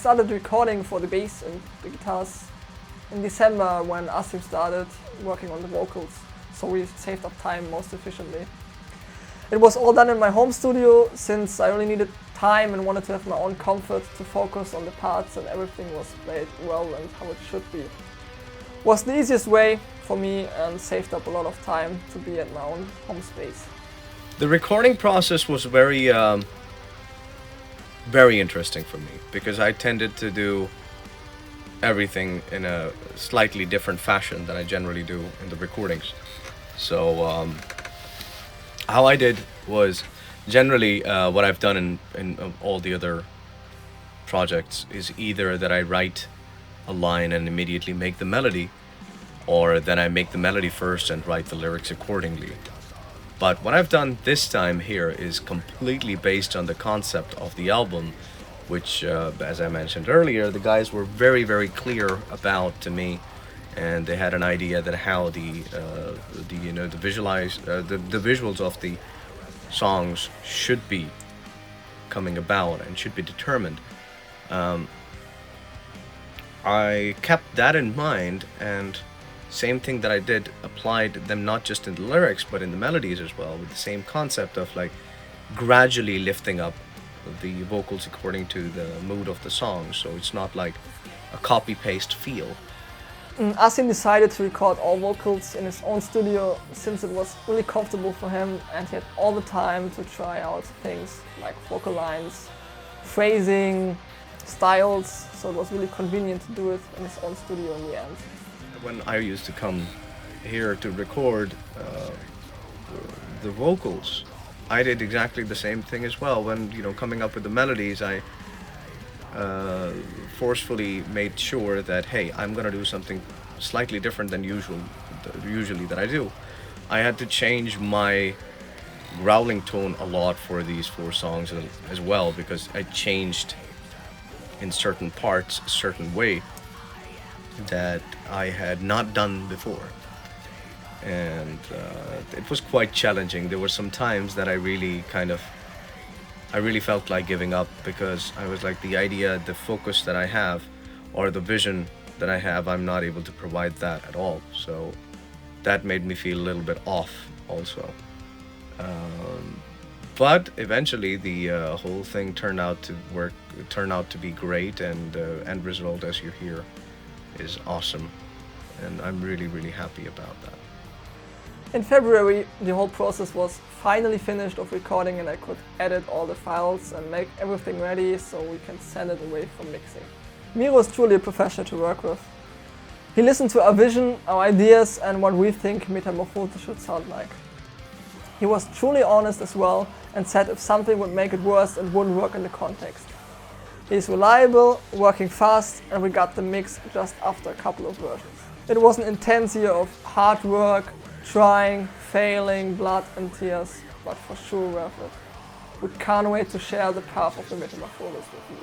started recording for the bass and the guitars in December when 𝕬🎧 started working on the vocals, so we saved up time most efficiently. It was all done in my home studio since I only needed time and wanted to have my own comfort to focus on the parts, and everything was played well and how it should be. Was the easiest way for me and saved up a lot of time to be at my own home space. The recording process was very interesting for me because I tended to do everything in a slightly different fashion than I generally do in the recordings. So how I did was generally what I've done in all the other projects is either that I write a line and immediately make the melody, or then I make the melody first and write the lyrics accordingly. But what I've done this time here is completely based on the concept of the album, which, as I mentioned earlier, the guys were very, very clear about to me, and they had an idea that how the visuals of the songs should be coming about and should be determined. I kept that in mind, and same thing that I did, applied them not just in the lyrics but in the melodies as well, with the same concept of like gradually lifting up the vocals according to the mood of the song, so it's not like a copy-paste feel. 𝕬🎧 decided to record all vocals in his own studio since it was really comfortable for him and he had all the time to try out things like vocal lines, phrasing, styles, so it was really convenient to do it in his own studio in the end. When I used to come here to record the vocals, I did exactly the same thing as well. When, coming up with the melodies, I forcefully made sure that, hey, I'm gonna do something slightly different than usually that I do. I had to change my growling tone a lot for these 4 songs as well, because I changed in certain parts a certain way that I had not done before, and it was quite challenging. There were some times that I really felt like giving up, because I was like, the idea, the focus that I have, or the vision that I have, I'm not able to provide that at all. So that made me feel a little bit off also. But eventually the whole thing turned out to be great, and the end result, as you hear, is awesome, and I'm really, really happy about that. In February, the whole process was finally finished of recording, and I could edit all the files and make everything ready so we can send it away for mixing. Miro is truly a professional to work with. He listened to our vision, our ideas, and what we think Metamorphosis should sound like. He was truly honest as well and said if something would make it worse, it wouldn't work in the context. He's reliable, working fast, and we got the mix just after a couple of versions. It was an intense year of hard work, trying, failing, blood and tears, but for sure worth it. We can't wait to share the path of the Metamorphosis with you.